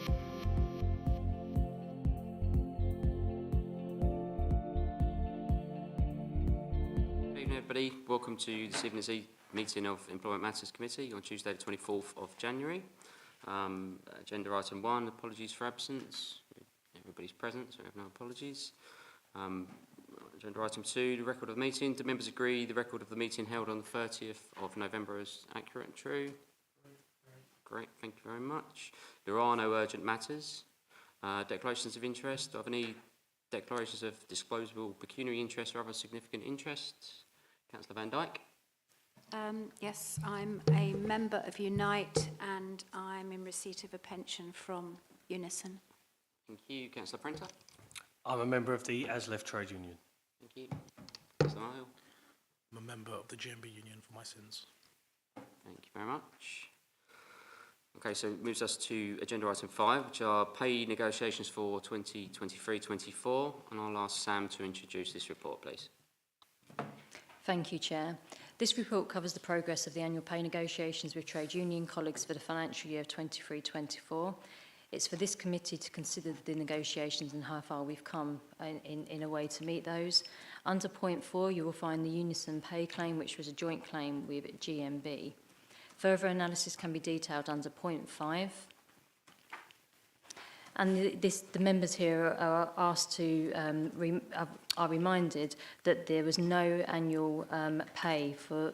Good evening, everybody. Welcome to this evening's meeting of Employment Matters Committee on Tuesday the 24th of January. Agenda item 1, apologies for absence. Everybody's present, so I have no apologies. Agenda item 2, the record of the meeting. Do members agree the record of the meeting held on the 30th of November is accurate and true? Great, thank you very much. There are no urgent matters. Declarations of interest. Do I have any declarations of disposable pecuniary interest or other significant interests? Councillor Van Dyke. Yes, I'm a member of Unite and I'm in receipt of a pension from Unison. Thank you. Councillor Prenter. I'm a member of the ASLEF Trade Union. Thank you. Councillor Isle. I'm a member of the GMB Union for my sins. Thank you very much. Okay, so it moves us to agenda item 5, which are pay negotiations for 2023-24, and I'll ask Sam to introduce this report, please. Thank you, Chair. This report covers the progress of the annual pay negotiations with trade union colleagues for the financial year of 23-24. It's for this committee to consider the negotiations and how far we've come in a way to meet those. Under point 4, you will find the Unison pay claim, which was a joint claim with GMB. Further analysis can be detailed under point 5. And the members here are asked to, are reminded that there was no annual pay for,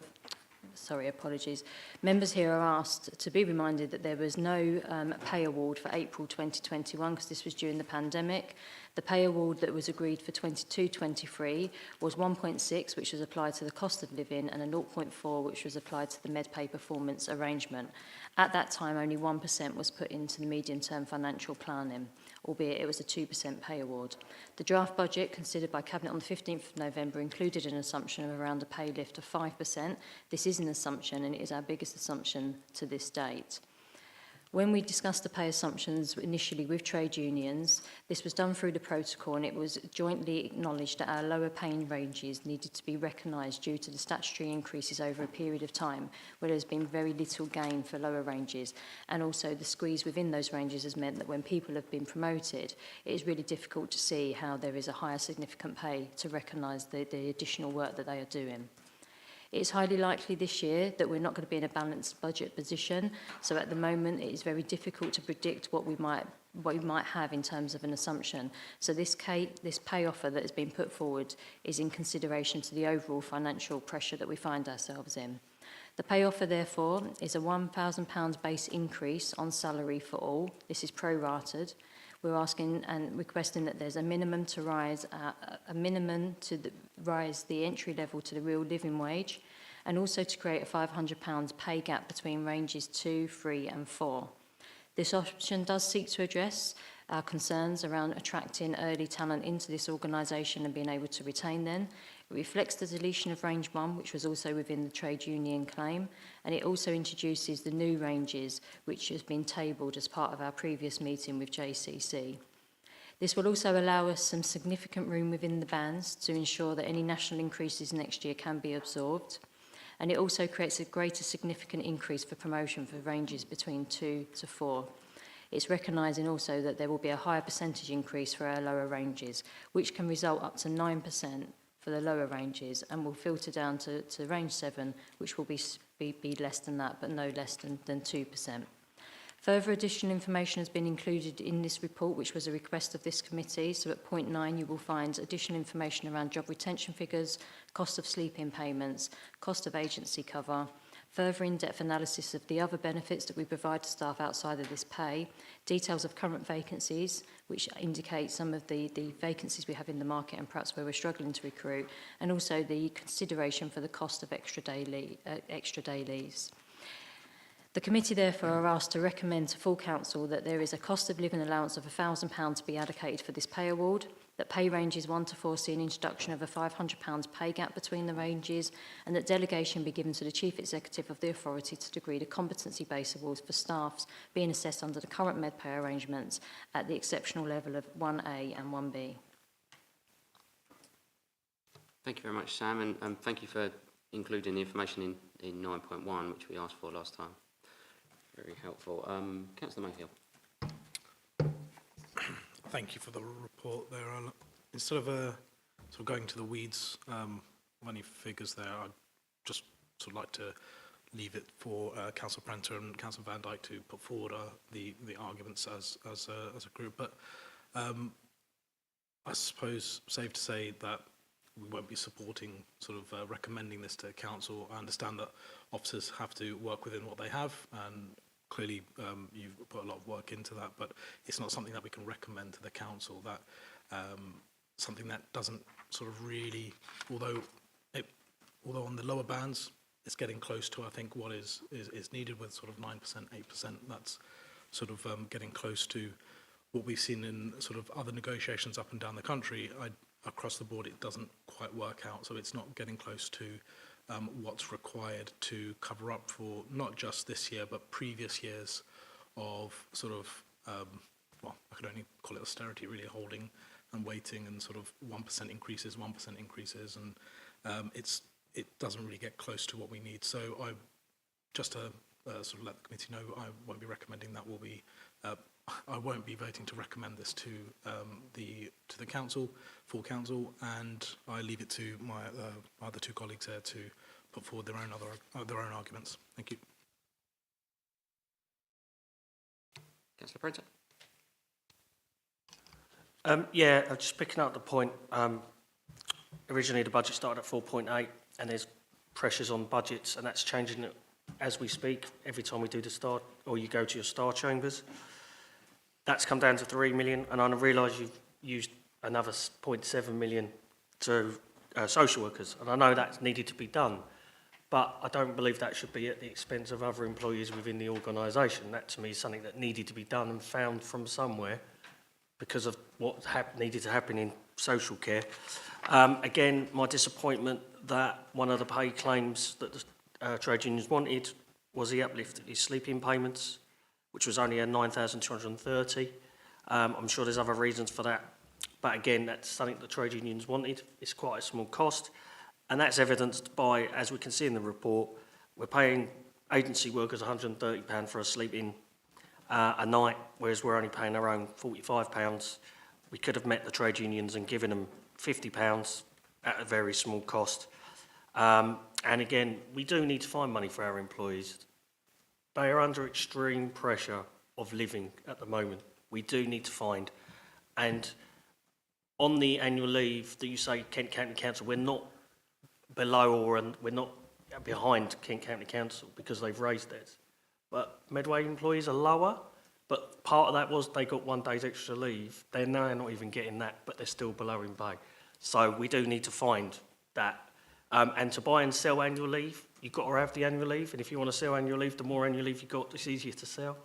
sorry, apologies. Members here are asked to be reminded that there was no pay award for April 2021 because this was during the pandemic. The pay award that was agreed for 22-23 was 1.6, which was applied to the cost of living, and a 0.4, which was applied to the MedPay performance arrangement. At that time, only 1% was put into the medium-term financial planning, albeit it was a 2% pay award. The draft budget, considered by Cabinet on the 15th of November, included an assumption of around a pay lift of 5%. This is an assumption, and it is our biggest assumption to this date. When we discussed the pay assumptions initially with trade unions, this was done through the protocol and it was jointly acknowledged that our lower paying ranges needed to be recognised due to the statutory increases over a period of time where there's been very little gain for lower ranges, and also the squeeze within those ranges has meant that when people have been promoted, it is really difficult to see how there is a higher significant pay to recognise the additional work that they are doing. It's highly likely this year that we're not going to be in a balanced budget position, so at the moment it is very difficult to predict what we might have in terms of an assumption. So this pay offer that has been put forward is in consideration to the overall financial pressure that we find ourselves in. The pay offer, therefore, is a £1,000 base increase on salary for all. This is prorated. We're asking and requesting that there's a minimum to rise the entry level to the real living wage, and also to create a £500 pay gap between ranges 2, 3 and 4. This option does seek to address our concerns around attracting early talent into this organisation and being able to retain them. It reflects the deletion of range 1, which was also within the trade union claim, and it also introduces the new ranges, which has been tabled as part of our previous meeting with JCC. This will also allow us some significant room within the bands to ensure that any national increases next year can be absorbed, and it also creates a greater significant increase for promotion for ranges between 2 to 4. It's recognising also that there will be a higher percentage increase for our lower ranges, which can result up to 9% for the lower ranges, and will filter down to range 7, which will be less than that, but no less than 2%. Further additional information has been included in this report, which was a request of this committee. So at point 9, you will find additional information around job retention figures, cost of sleep-in payments, cost of agency cover, further in-depth analysis of the other benefits that we provide to staff outside of this pay, details of current vacancies, which indicate some of the vacancies we have in the market and perhaps where we're struggling to recruit, and also the consideration for the cost of extra dailies. The committee therefore are asked to recommend to full council that there is a cost of living allowance of £1,000 to be allocated for this pay award, that pay ranges 1 to 4 see an introduction of a £500 pay gap between the ranges, and that delegation be given to the Chief Executive of the authority to agree to competency-based awards for staffs being assessed under the current MedPay arrangements at the exceptional level of 1A and 1B. Thank you very much, Sam, and thank you for including the information in 9.1, which we asked for last time. Very helpful. Councillor Mayfield. Thank you for the report there. Instead of sort of going to the weeds of any figures there, I'd just sort of like to leave it for Councillor Prenter and Councillor Van Dijk to put forward the arguments as a group. But I suppose safe to say that we won't be supporting sort of recommending this to council. I understand that officers have to work within what they have, and clearly you've put a lot of work into that, but it's not something that we can recommend to the council. That something that doesn't sort of really, although on the lower bands it's getting close to, I think, what is needed with sort of 9%, 8%. That's sort of getting close to what we've seen in sort of other negotiations up and down the country. Across the board, it doesn't quite work out, so it's not getting close to what's required to cover up for not just this year, but previous years of sort of, well, I could only call it austerity, really, holding and waiting and sort of 1% increases, and it doesn't really get close to what we need. So I just to sort of let the committee know, I won't be recommending that. I won't be voting to recommend this to the council, full council, and I leave it to my other two colleagues here to put forward their own arguments. Thank you. Councillor Prenter. Yeah, just picking up the point. Originally, the budget started at 4.8, and there's pressures on budgets, and that's changing as we speak. Every time we do the star, or you go to your star chambers, that's come down to 3 million, and I realise you've used another 0.7 million to social workers, and I know that's needed to be done, but I don't believe that should be at the expense of other employees within the organisation. That, to me, is something that needed to be done and found from somewhere because of what needed to happen in social care. Again, my disappointment that one of the pay claims that the trade unions wanted was the uplift of his sleep-in payments, which was only at 9,230. I'm sure there's other reasons for that. But again, that's something the trade unions wanted. It's quite a small cost. And that's evidenced by, as we can see in the report, we're paying agency workers £130 for a sleep-in a night, whereas we're only paying our own £45. We could have met the trade unions and given them £50 at a very small cost. And again, we do need to find money for our employees. They are under extreme pressure of living at the moment. We do need to find. And on the annual leave that you say Kent County Council, we're not below or we're not behind Kent County Council because they've raised theirs. But Medway employees are lower, but part of that was they got 1 day's extra leave. They're now not even getting that, but they're still below in pay. So we do need to find that. And to buy and sell annual leave, you've got to have the annual leave, and if you want to sell annual leave, the more annual leave you've got, it's easier to sell.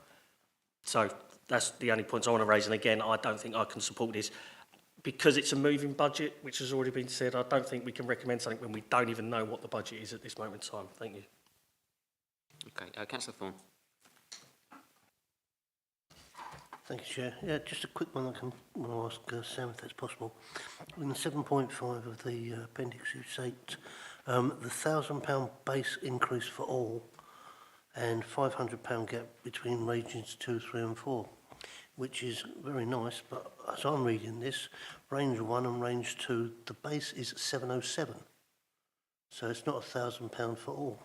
So that's the only points I want to raise, and again, I don't think I can support this. Because it's a moving budget, which has already been said, I don't think we can recommend something when we don't even know what the budget is at this moment in time. Thank you. Okay, Councillor Thorne. Thank you, Chair. Yeah, just a quick one I can ask Sam if that's possible. In the 7.5 of the appendix, you state the £1,000 base increase for all and £500 gap between regions 2, 3 and 4, which is very nice, but as I'm reading this, range 1 and range 2, the base is 707. So it's not £1,000 for all.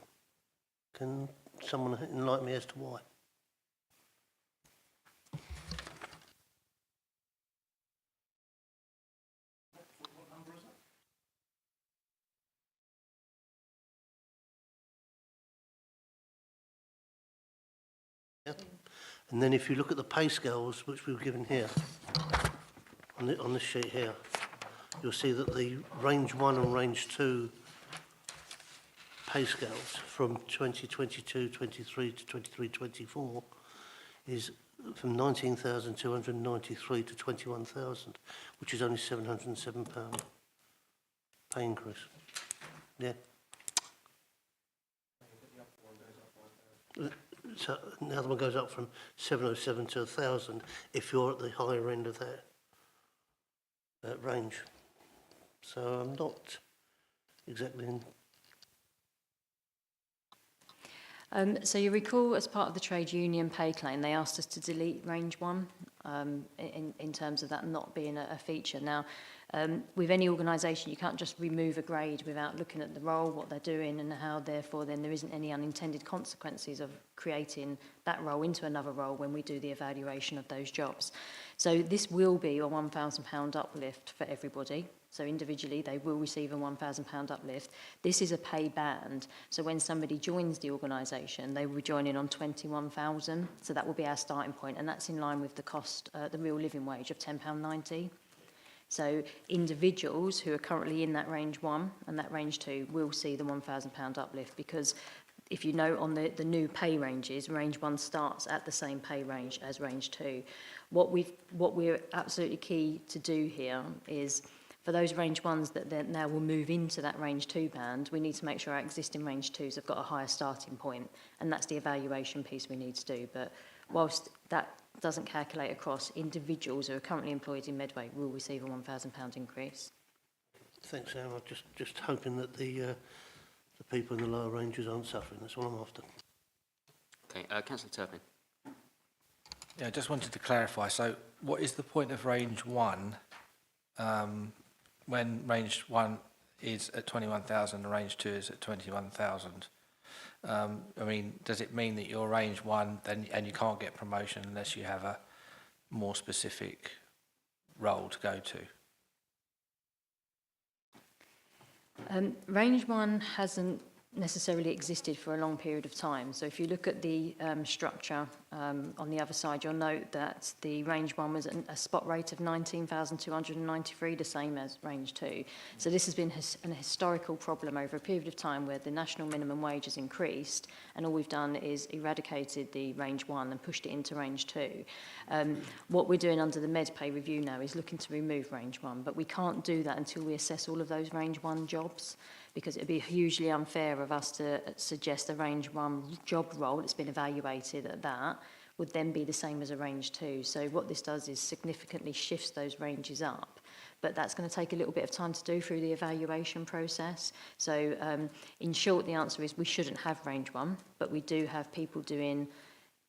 Can someone enlighten me as to why? And then if you look at the pay scales which we were given here, on this sheet here, you'll see that the range 1 and range 2 pay scales from 2022-23 to 23-24 is from 19,293 to 21,000, which is only £707 pay increase. Yeah. So the other one goes up from 707 to 1,000 if you're at the higher end of that range. So I'm not exactly in. So you recall, as part of the trade union pay claim, they asked us to delete range 1 in terms of that not being a feature. Now, with any organisation, you can't just remove a grade without looking at the role, what they're doing, and how, therefore, then there isn't any unintended consequences of creating that role into another role when we do the evaluation of those jobs. So this will be a £1,000 uplift for everybody. So individually, they will receive a £1,000 uplift. This is a pay band. So when somebody joins the organisation, they will be joining on 21,000. So that will be our starting point, and that's in line with the cost, the real living wage of £10.90. So individuals who are currently in that range 1 and that range 2 will see the £1,000 uplift, because if you note on the new pay ranges, range 1 starts at the same pay range as range 2. What we're absolutely key to do here is, for those range 1s that then now will move into that range 2 band, we need to make sure our existing range 2s have got a higher starting point, and that's the evaluation piece we need to do. But whilst that doesn't calculate across, individuals who are currently employed in Medway will receive a £1,000 increase. Thanks, Sam. I'm just hoping that the people in the lower ranges aren't suffering. That's all I'm after. Okay, Councillor Turpin. Yeah, I just wanted to clarify. So what is the point of range 1 when range 1 is at 21,000 and range 2 is at 21,000? I mean, does it mean that you're range 1 then, and you can't get promotion unless you have a more specific role to go to? Range 1 hasn't necessarily existed for a long period of time. So if you look at the structure on the other side, you'll note that the range 1 was a spot rate of 19,293, the same as range 2. So this has been an historical problem over a period of time where the national minimum wage has increased, and all we've done is eradicated the range 1 and pushed it into range 2. What we're doing under the med pay review now is looking to remove range 1, but we can't do that until we assess all of those range 1 jobs, because it would be hugely unfair of us to suggest a range 1 job role that's been evaluated at that would then be the same as a range 2. So what this does is significantly shifts those ranges up, but that's going to take a little bit of time to do through the evaluation process. So in short, the answer is we shouldn't have range 1, but we do have people doing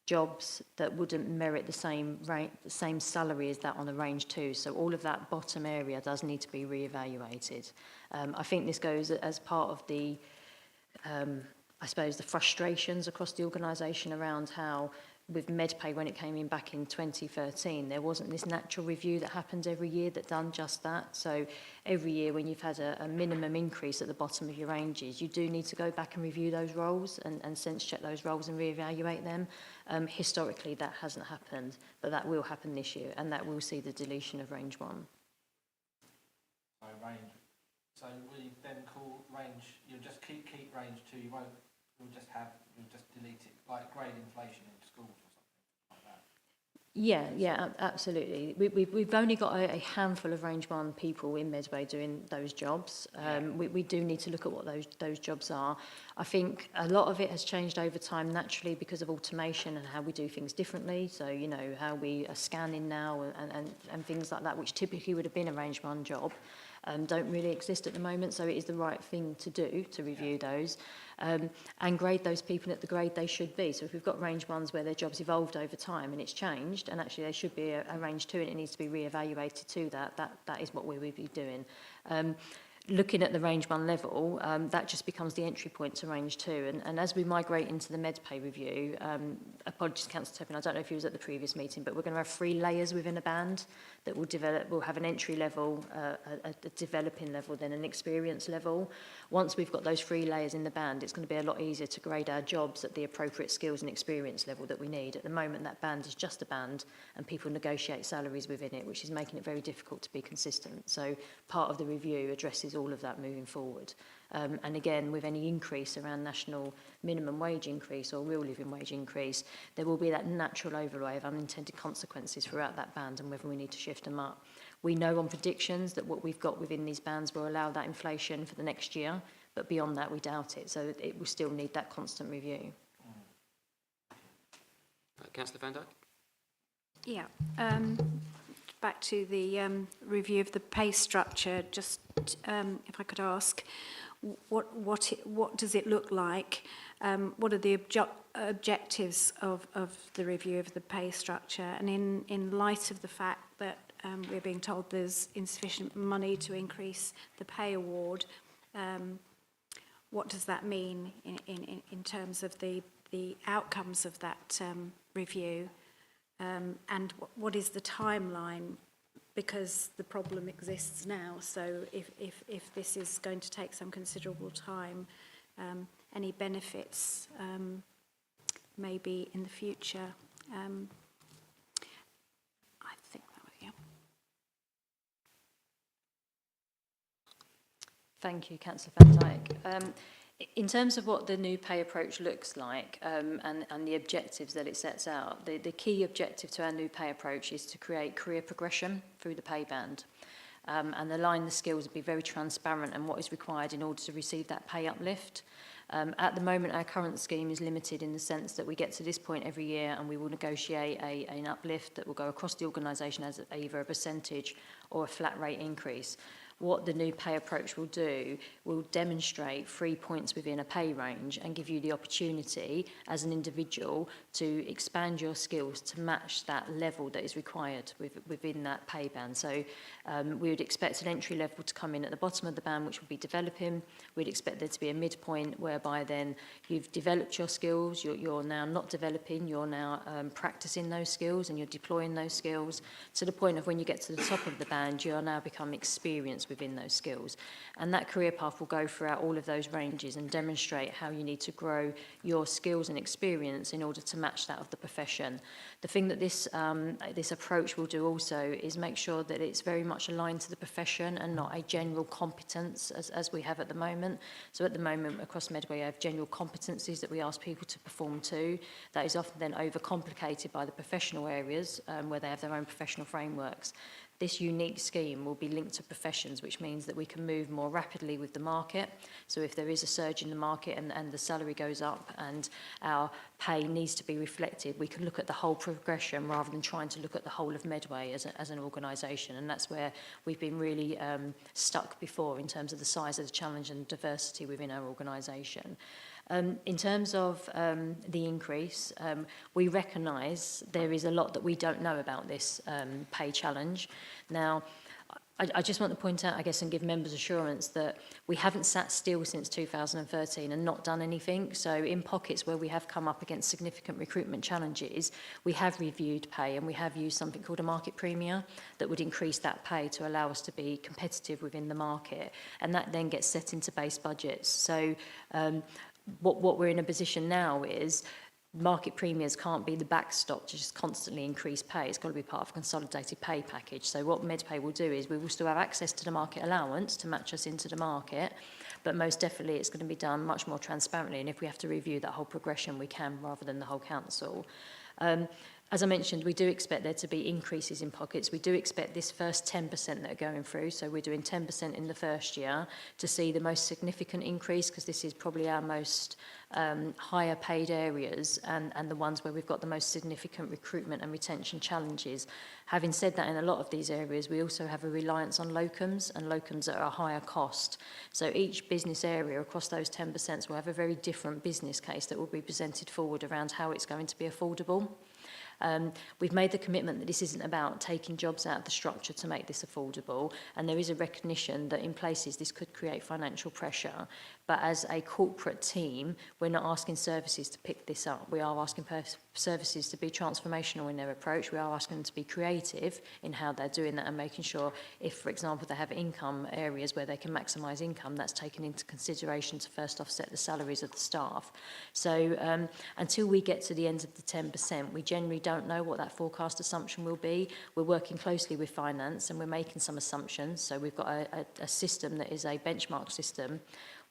jobs that wouldn't merit the same salary as that on the range 2. So all of that bottom area does need to be re-evaluated. I think this goes as part of the, I suppose, the frustrations across the organisation around how with MedPay, when it came in back in 2013, there wasn't this natural review that happens every year that done just that. So every year when you've had a minimum increase at the bottom of your ranges, you do need to go back and review those roles and sense check those roles and reevaluate them. Historically, that hasn't happened, but that will happen this year, and that will see the deletion of range 1. So will you then call range, you'll just keep range 2, you'll just delete it, like grade inflation in schools or something like that? Yeah, absolutely. We've only got a handful of range 1 people in Medway doing those jobs. We do need to look at what those jobs are. I think a lot of it has changed over time naturally because of automation and how we do things differently. So, you know, how we are scanning now and things like that, which typically would have been a range 1 job. Don't really exist at the moment, so it is the right thing to do to review those and grade those people at the grade they should be. So if we've got range 1s where their jobs evolved over time and it's changed, and actually they should be a range 2 and it needs to be re-evaluated to that is what we would be doing. Looking at the range 1 level, that just becomes the entry point to range 2. And as we migrate into the MedPay review, apologies, Councillor Turpin, I don't know if you was at the previous meeting, but we're going to have 3 layers within a band that will develop. We'll have an entry level, a developing level, then an experience level. Once we've got those 3 layers in the band, it's going to be a lot easier to grade our jobs at the appropriate skills and experience level that we need. At the moment, that band is just a band, and people negotiate salaries within it, which is making it very difficult to be consistent. So part of the review addresses all of that moving forward. And again, with any increase around national minimum wage increase or real living wage increase, there will be that natural overlay of unintended consequences throughout that band and whether we need to shift them up. We know on predictions that what we've got within these bands will allow that inflation for the next year, but beyond that, we doubt it. So it will still need that constant review. Councillor Van Dyke? Yeah. back to the review of the pay structure, just if I could ask, what does it look like? What are the objectives of the review of the pay structure? And in light of the fact that we're being told there's insufficient money to increase the pay award, what does that mean in terms of the outcomes of that review? And what is the timeline? Because the problem exists now, so if this is going to take some considerable time, any benefits maybe in the future? I think that was, yeah. Thank you, Councillor Van Dijk. In terms of what the new pay approach looks like and the objectives that it sets out, the key objective to our new pay approach is to create career progression through the pay band and align the skills and be very transparent in what is required in order to receive that pay uplift. At the moment, our current scheme is limited in the sense that we get to this point every year and we will negotiate an uplift that will go across the organisation as either a percentage or a flat rate increase. What the new pay approach will do will demonstrate 3 points within a pay range and give you the opportunity as an individual to expand your skills to match that level that is required within that pay band. So we would expect an entry level to come in at the bottom of the band, which will be developing. We'd expect there to be a midpoint whereby then you've developed your skills, you're now not developing, you're now practicing those skills and you're deploying those skills to the point of when you get to the top of the band, you are now become experienced within those skills. And that career path will go throughout all of those ranges and demonstrate how you need to grow your skills and experience in order to match that of the profession. The thing that this approach will do also is make sure that it's very much aligned to the profession and not a general competence as we have at the moment. So at the moment across Medway we have general competencies that we ask people to perform to. That is often then overcomplicated by the professional areas where they have their own professional frameworks. This unique scheme will be linked to professions, which means that we can move more rapidly with the market. So if there is a surge in the market and the salary goes up and our pay needs to be reflected, we can look at the whole progression rather than trying to look at the whole of Medway as an organisation. And that's where we've been really stuck before in terms of the size of the challenge and diversity within our organisation. In terms of the increase, we recognise there is a lot that we don't know about this pay challenge. Now, I just want to point out, I guess, and give members assurance that we haven't sat still since 2013 and not done anything. So in pockets where we have come up against significant recruitment challenges, we have reviewed pay and we have used something called a market premium that would increase that pay to allow us to be competitive within the market. And that then gets set into base budgets. So what we're in a position now is market premiums can't be the backstop to just constantly increase pay. It's got to be part of a consolidated pay package. So what MedPay will do is we will still have access to the market allowance to match us into the market, but most definitely it's going to be done much more transparently. And if we have to review that whole progression, we can rather than the whole council. As I mentioned, we do expect there to be increases in pockets. We do expect this first 10% that are going through, so we're doing 10% in the first year, to see the most significant increase, because this is probably our most higher paid areas and the ones where we've got the most significant recruitment and retention challenges. Having said that, in a lot of these areas, we also have a reliance on locums, and locums are a higher cost. So each business area across those 10% will have a very different business case that will be presented forward around how it's going to be affordable. We've made the commitment that this isn't about taking jobs out of the structure to make this affordable, and there is a recognition that in places this could create financial pressure. But as a corporate team, we're not asking services to pick this up. We are asking services to be transformational in their approach. We are asking them to be creative in how they're doing that and making sure if, for example, they have income areas where they can maximise income, that's taken into consideration to first offset the salaries of the staff. So until we get to the end of the 10%, we generally don't know what that forecast assumption will be. We're working closely with finance and we're making some assumptions. So we've got a system that is a benchmark system.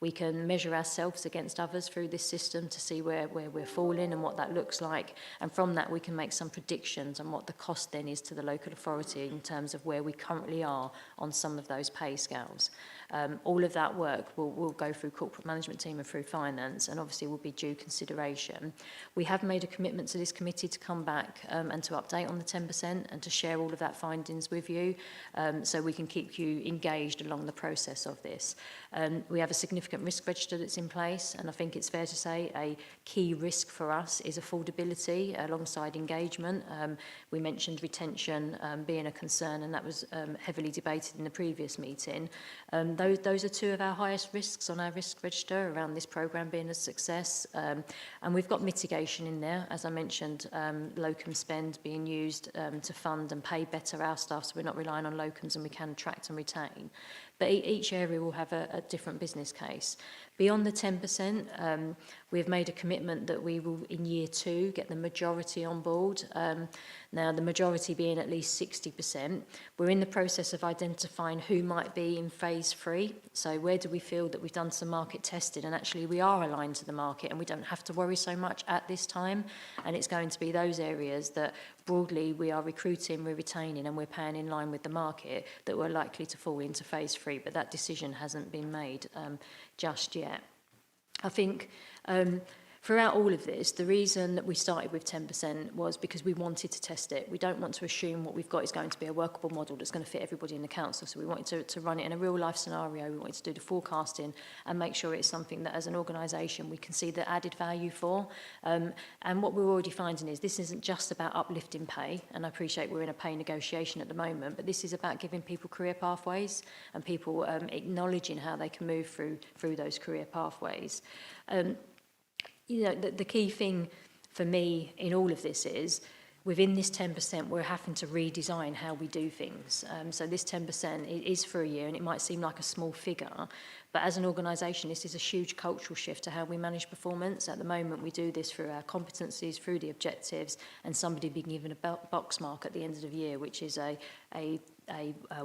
We can measure ourselves against others through this system to see where we're falling and what that looks like. And from that, we can make some predictions on what the cost then is to the local authority in terms of where we currently are on some of those pay scales. All of that work will go through corporate management team and through finance, and obviously will be due consideration. We have made a commitment to this committee to come back and to update on the 10% and to share all of that findings with you, so we can keep you engaged along the process of this. We have a significant risk register that's in place, and I think it's fair to say a key risk for us is affordability alongside engagement. We mentioned retention being a concern, and that was heavily debated in the previous meeting. Those are two of our highest risks on our risk register around this programme being a success. And we've got mitigation in there, as I mentioned, locum spend being used to fund and pay better our staff, so we're not relying on locums and we can attract and retain. But each area will have a different business case. Beyond the 10%, we've made a commitment that we will, in year 2, get the majority on board. Now, the majority being at least 60%. We're in the process of identifying who might be in phase 3. So where do we feel that we've done some market testing and actually we are aligned to the market and we don't have to worry so much at this time. And it's going to be those areas that broadly we are recruiting, we're retaining and we're paying in line with the market that we're likely to fall into phase 3. But that decision hasn't been made just yet. I think throughout all of this, the reason that we started with 10% was because we wanted to test it. We don't want to assume what we've got is going to be a workable model that's going to fit everybody in the council. So we wanted to run it in a real life scenario. We wanted to do the forecasting and make sure it's something that as an organisation we can see the added value for. And what we're already finding is this isn't just about uplifting pay. And I appreciate we're in a pay negotiation at the moment, but this is about giving people career pathways and people acknowledging how they can move through those career pathways. You know, the key thing for me in all of this is within this 10%, we're having to redesign how we do things. So this 10% is for a year, and it might seem like a small figure, but as an organisation, this is a huge cultural shift to how we manage performance. At the moment, we do this through our competencies, through the objectives, and somebody being given a box mark at the end of the year, which is a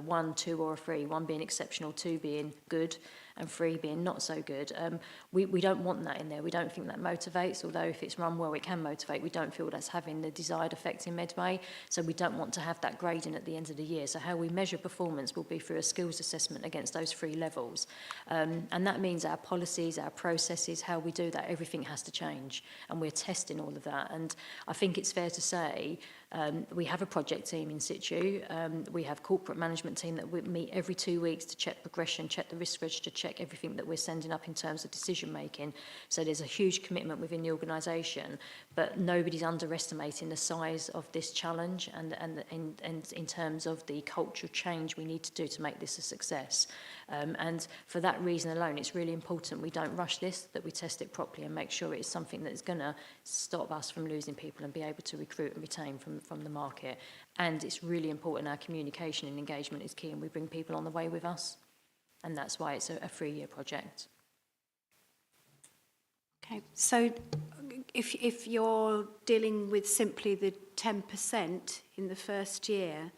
1, 2 or a 3, 1 being exceptional, 2 being good, and 3 being not so good. We don't want that in there. We don't think that motivates, although if it's run well, it can motivate. We don't feel that's having the desired effect in Medway, so we don't want to have that grading at the end of the year. So how we measure performance will be through a skills assessment against those 3 levels. And that means our policies, our processes, how we do that, everything has to change. And we're testing all of that. And I think it's fair to say we have a project team in situ. We have corporate management team that we meet every 2 weeks to check progression, check the risk register, check everything that we're sending up in terms of decision making. So there's a huge commitment within the organisation, but nobody's underestimating the size of this challenge and in terms of the cultural change we need to do to make this a success. And for that reason alone, it's really important we don't rush this, that we test it properly and make sure it's something that's going to stop us from losing people and be able to recruit and retain from the market. And it's really important our communication and engagement is key, and we bring people on the way with us. And that's why it's a 3-year project. Okay, so if you're dealing with simply the 10% in the first year,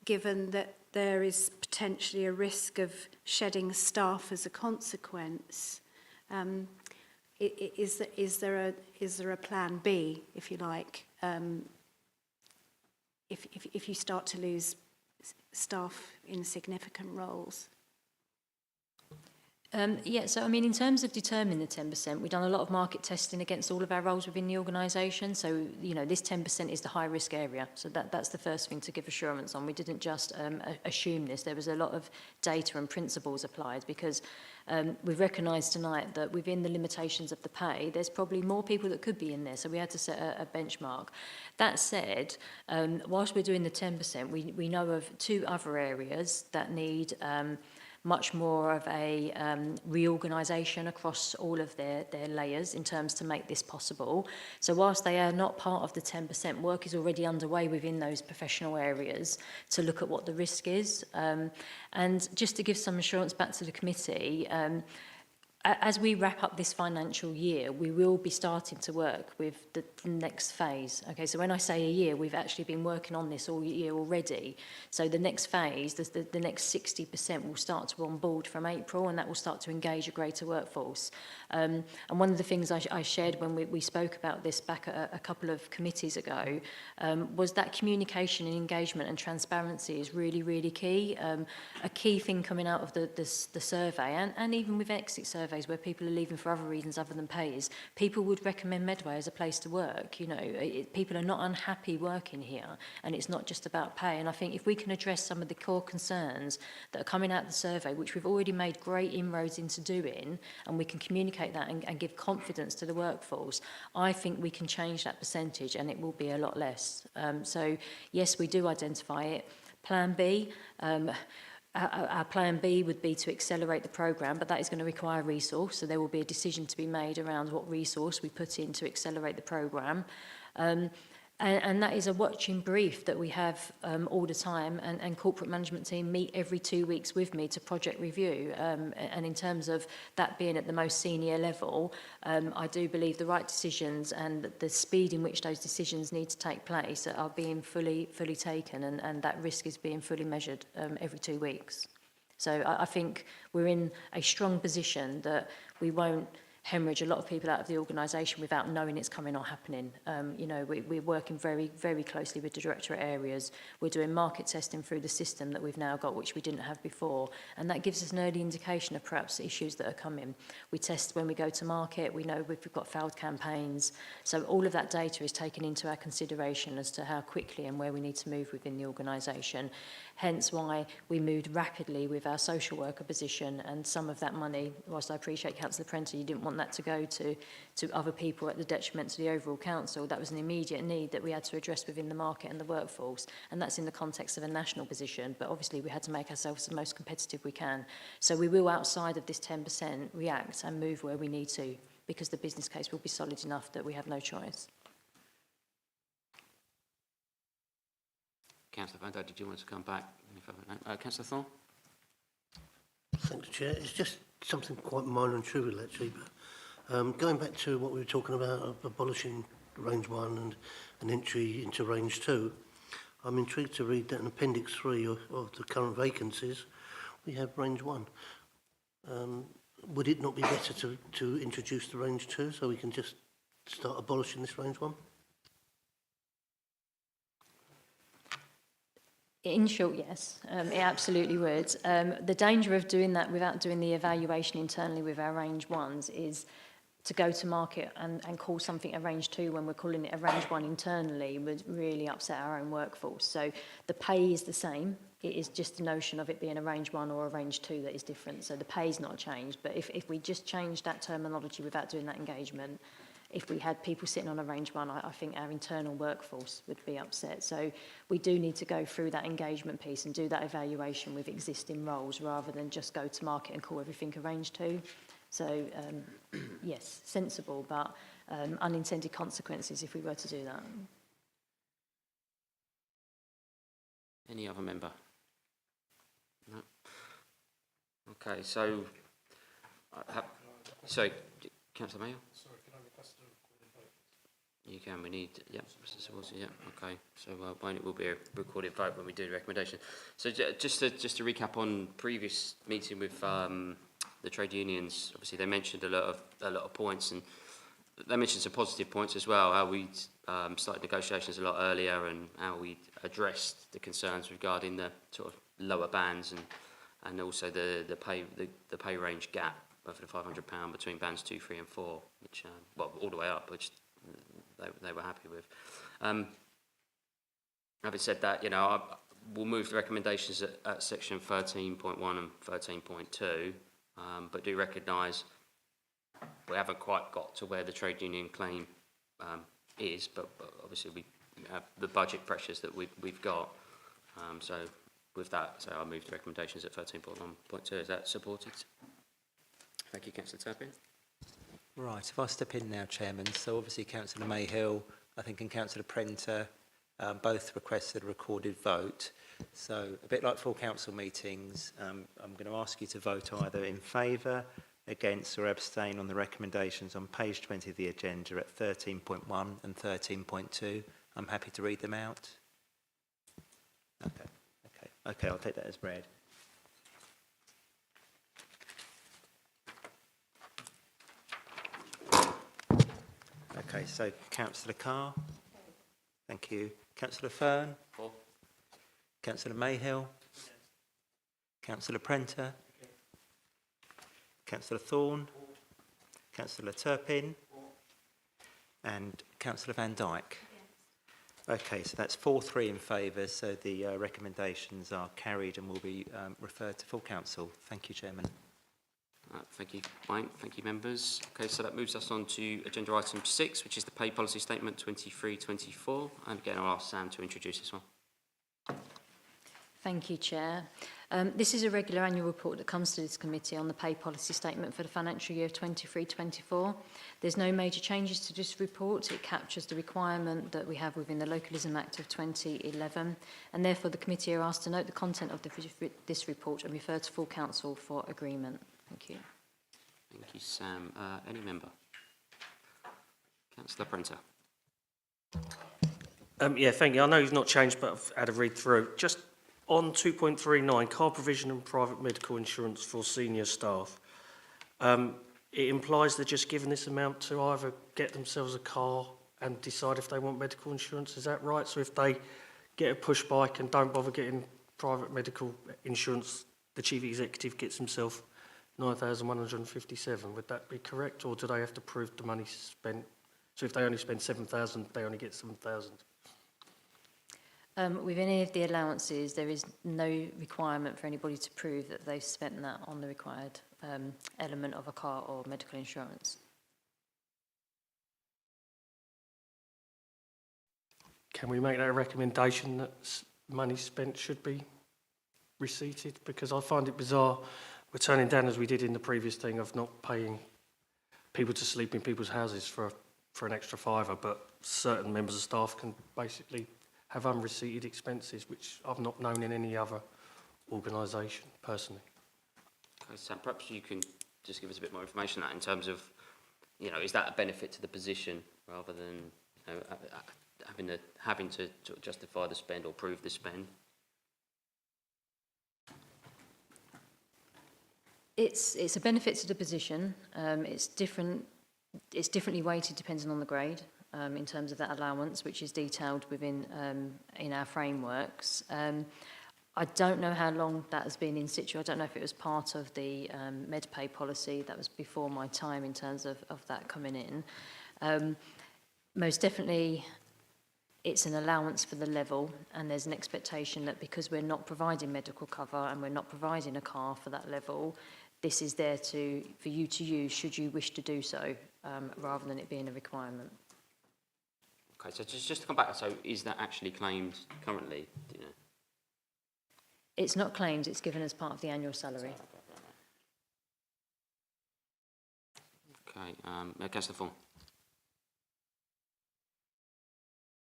given that there is potentially a risk of shedding staff as a consequence, is there a plan B, if you like, if you start to lose staff in significant roles? Yeah, so I mean, in terms of determining the 10%, we've done a lot of market testing against all of our roles within the organisation. So, you know, this 10% is the high risk area. So that's the first thing to give assurance on. We didn't just assume this. There was a lot of data and principles applied because we've recognised tonight that within the limitations of the pay, there's probably more people that could be in there. So we had to set a benchmark. That said, whilst we're doing the 10%, we know of 2 other areas that need much more of a reorganisation across all of their layers in terms to make this possible. So whilst they are not part of the 10%, work is already underway within those professional areas to look at what the risk is. And just to give some assurance back to the committee, as we wrap up this financial year, we will be starting to work with the next phase. Okay, so when I say a year, we've actually been working on this all year already. So the next phase, the next 60% will start to onboard from April, and that will start to engage a greater workforce. And one of the things I shared when we spoke about this back a couple of committees ago was that communication and engagement and transparency is really, really key. A key thing coming out of the survey, and even with exit surveys where people are leaving for other reasons other than pay, is people would recommend Medway as a place to work. You know, people are not unhappy working here, and it's not just about pay. And I think if we can address some of the core concerns that are coming out of the survey, which we've already made great inroads into doing, and we can communicate that and give confidence to the workforce, I think we can change that percentage, and it will be a lot less. So yes, we do identify it. Plan B, our plan B would be to accelerate the programme, but that is going to require resource, so there will be a decision to be made around what resource we put in to accelerate the programme. And that is a watching brief that we have all the time, and corporate management team meet every 2 weeks with me to project review. And in terms of that being at the most senior level, I do believe the right decisions and the speed in which those decisions need to take place are being fully taken, and that risk is being fully measured every 2 weeks. So I think we're in a strong position that we won't hemorrhage a lot of people out of the organisation without knowing it's coming or happening. You know, we're working very, very closely with the directorate areas. We're doing market testing through the system that we've now got, which we didn't have before. And that gives us an early indication of perhaps issues that are coming. We test when we go to market. We know we've got failed campaigns. So all of that data is taken into our consideration as to how quickly and where we need to move within the organisation. Hence why we moved rapidly with our social worker position, and some of that money, whilst I appreciate Councillor Prenter, you didn't want that to go to other people at the detriment to the overall council. That was an immediate need that we had to address within the market and the workforce, and that's in the context of a national position, but obviously we had to make ourselves the most competitive we can. So we will, outside of this 10%, react and move where we need to, because the business case will be solid enough that we have no choice. Councillor Van Dijk, did you want to come back? Councillor Thorne? Thanks, Chair. It's just something quite minor and trivial, actually. But going back to what we were talking about, of abolishing Range 1 and an entry into Range 2, I'm intrigued to read that in Appendix 3 of the current vacancies, we have Range 1. Would it not be better to introduce the Range 2 so we can just start abolishing this Range 1? In short, yes, it absolutely would. The danger of doing that without doing the evaluation internally with our Range 1s is to go to market and call something a Range 2 when we're calling it a Range 1 internally would really upset our own workforce. So the pay is the same. It is just the notion of it being a Range 1 or a Range 2 that is different. So the pay is not changed. But if we just change that terminology without doing that engagement, if we had people sitting on a Range 1, I think our internal workforce would be upset. So we do need to go through that engagement piece and do that evaluation with existing roles rather than just go to market and call everything a Range 2. So, yes, sensible, but unintended consequences if we were to do that. Any other member? No. Okay, so... Councillor Mayor? Sorry, can I request a recorded vote? You can, we need, yeah, Mr. Sawalter, yeah, okay. So it will be a recorded vote when we do the recommendation. So just to recap on previous meeting with the trade unions, obviously they mentioned a lot of points, and they mentioned some positive points as well, how we started negotiations a lot earlier and how we addressed the concerns regarding the sort of lower bands and also the pay range gap of the £500 between bands 2, 3 and 4, which, well, all the way up, which they were happy with. Having said that, you know, we'll move the recommendations at section 13.1 and 13.2, but do recognise we haven't quite got to where the trade union claim is, but obviously we have the budget pressures that we've got. So with that, so I'll move the recommendations at 13.1.2. Is that supported? Thank you, Councillor Tappin. Right, if I step in now, Chairman. So obviously Councillor Mayhill, I think, and Councillor Prenter both requested a recorded vote. So a bit like full council meetings, I'm going to ask you to vote either in favour, against or abstain on the recommendations on page 20 of the agenda at 13.1 and 13.2? I'm happy to read them out. Okay, I'll take that as read. Okay, so Councillor Carr. Thank you. Councillor Fern. For. Councillor Mayhill. Councillor Prenter. Councillor Thorne. Councillor Turpin. And Councillor Van Dyke. Okay, so that's 4-3 in favour, so the recommendations are carried and will be referred to full council. Thank you, Chairman. Thank you, Wayne. Thank you, members. Okay, so that moves us on to agenda item 6, which is the pay policy statement 23-24. And again, I'll ask Sam to introduce this one. Thank you, Chair. This is a regular annual report that comes to this committee on the pay policy statement for the financial year 23-24. There's no major changes to this report. It captures the requirement that we have within the Localism Act of 2011, and therefore the committee are asked to note the content of this report and refer to full council for agreement. Thank you. Thank you, Sam. Any member? Councillor Prenter. Yeah, thank you. I know you've not changed, but I've had a read through. Just on 2.39, car provision and private medical insurance for senior staff. It implies they're just given this amount to either get themselves a car and decide if they want medical insurance. Is that right? So if they get a push bike and don't bother getting private medical insurance, the chief executive gets himself 9,157. Would that be correct? Or do they have to prove the money spent? So if they only spend 7,000, they only get 7,000? With any of the allowances, there is no requirement for anybody to prove that they've spent that on the required element of a car or medical insurance. Can we make that a recommendation that money spent should be receipted? Because I find it bizarre we're turning down, as we did in the previous thing, of not paying people to sleep in people's houses for an extra £5, but certain members of staff can basically have unreceipted expenses, which I've not known in any other organisation, personally. Okay, Sam, perhaps you can just give us a bit more information on that in terms of, you know, is that a benefit to the position rather than, you know, having to sort of justify the spend or prove the spend? It's a benefit to the position. It's differently weighted depending on the grade. In terms of that allowance, which is detailed within in our frameworks. I don't know how long that has been in situ. I don't know if it was part of the med pay policy. That was before my time in terms of that coming in. Most definitely, it's an allowance for the level, and there's an expectation that because we're not providing medical cover and we're not providing a car for that level, this is there for you to use should you wish to do so, rather than it being a requirement. Okay, so just to come back, so is that actually claimed currently? Do you know? It's not claimed, it's given as part of the annual salary. Okay, Councillor Thorne.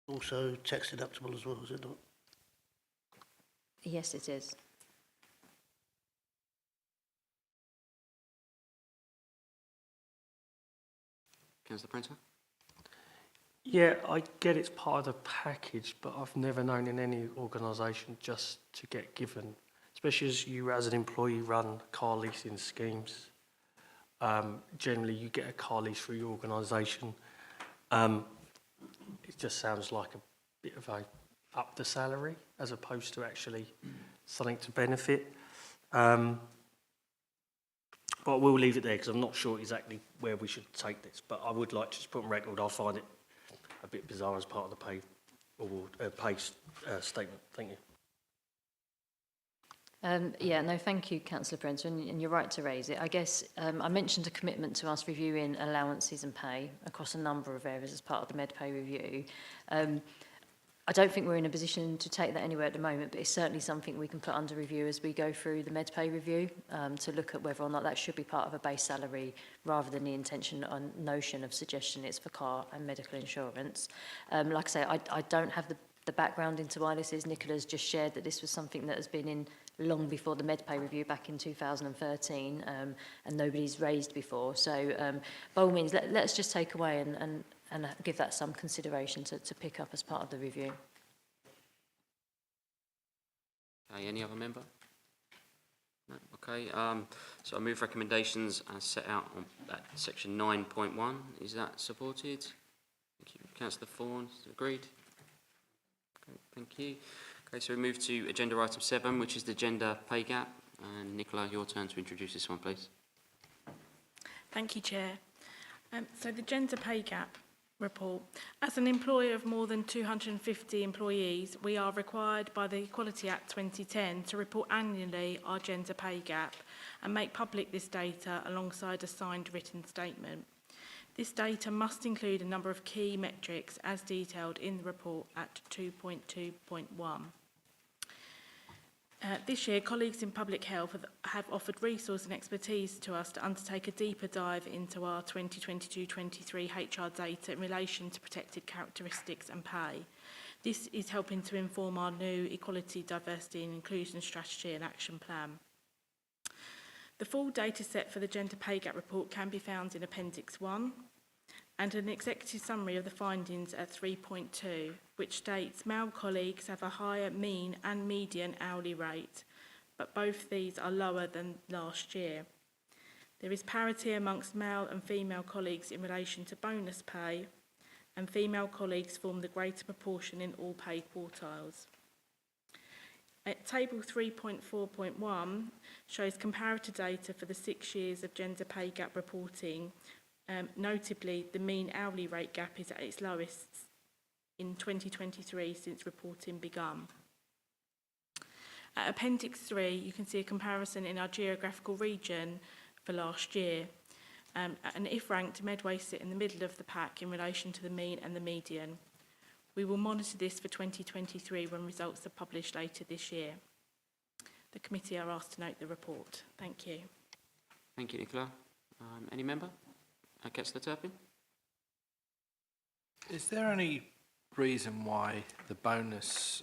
Also tax deductible as well, is it not? Yes, it is. Councillor Prenter. Yeah, I get it's part of the package, but I've never known in any organisation just to get given, especially as you as an employee run car leasing schemes. Generally, you get a car lease through your organisation. It just sounds like a bit of a up the salary as opposed to actually something to benefit. But we'll leave it there because I'm not sure exactly where we should take this. But I would like to just put on record, I find it a bit bizarre as part of the pay statement. Thank you. Yeah, no, thank you, Councillor Prenter, and you're right to raise it. I guess I mentioned a commitment to us reviewing allowances and pay across a number of areas as part of the med pay review. I don't think we're in a position to take that anywhere at the moment, but it's certainly something we can put under review as we go through the med pay review to look at whether or not that should be part of a base salary rather than the intention or notion of suggestion it's for car and medical insurance. Like I say, I don't have the the background into why this is, Nicola's just shared that this was something that has been in long before the MedPay review back in 2013, and nobody's raised before. So by all means, let's just take away and give that some consideration to pick up as part of the review. Okay, any other member? No? Okay, so I move recommendations as set out on section 9.1. Is that supported? Thank you. Councillor Vaughan, is it agreed? Okay, thank you. Okay, so we move to agenda item 7, which is the gender pay gap. And Nicola, your turn to introduce this one, please. Thank you, Chair. So the gender pay gap report. As an employer of more than 250 employees, we are required by the Equality Act 2010 to report annually our gender pay gap and make public this data alongside a signed written statement. This data must include a number of key metrics as detailed in the report at 2.2.1. This year, colleagues in public health have offered resource and expertise to us to undertake a deeper dive into our 2022-23 HR data in relation to protected characteristics and pay. This is helping to inform our new equality, diversity and inclusion strategy and action plan. The full data set for the gender pay gap report can be found in Appendix 1, and an executive summary of the findings at 3.2, which states male colleagues have a higher mean and median hourly rate, but both these are lower than last year. There is parity amongst male and female colleagues in relation to bonus pay, and female colleagues form the greater proportion in all pay quartiles. At table 3.4.1 shows comparator data for the 6 years of gender pay gap reporting. Notably, the mean hourly rate gap is at its lowest in 2023 since reporting begun. At Appendix 3, you can see a comparison in our geographical region for last year. And if ranked, Medway sit in the middle of the pack in relation to the mean and the median. We will monitor this for 2023 when results are published later this year. The committee are asked to note the report. Thank you. Thank you, Nicola. Any member? Councillor Turpin? Is there any reason why the bonus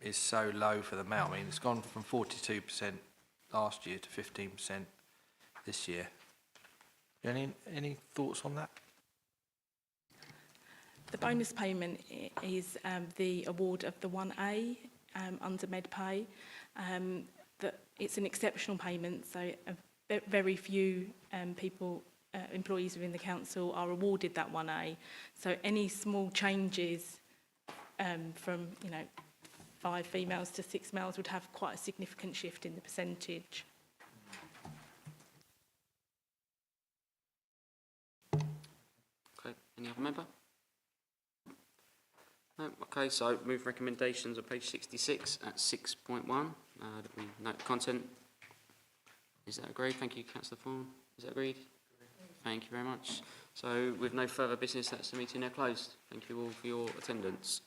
is so low for the male? I mean, it's gone from 42% last year to 15% this year. Any thoughts on that? The bonus payment is the award of the 1A under MedPay. That it's an exceptional payment, so very few employees within the council are awarded that 1A. So any small changes from 5 females to 6 males would have quite a significant shift in the percentage. Okay, any other member? No? Okay, so move recommendations on page 66 at 6.1. That we note content. Is that agreed? Thank you, Councillor Vaughan. Is that agreed? Thank you very much. So with no further business, that's the meeting now closed. Thank you all for your attendance.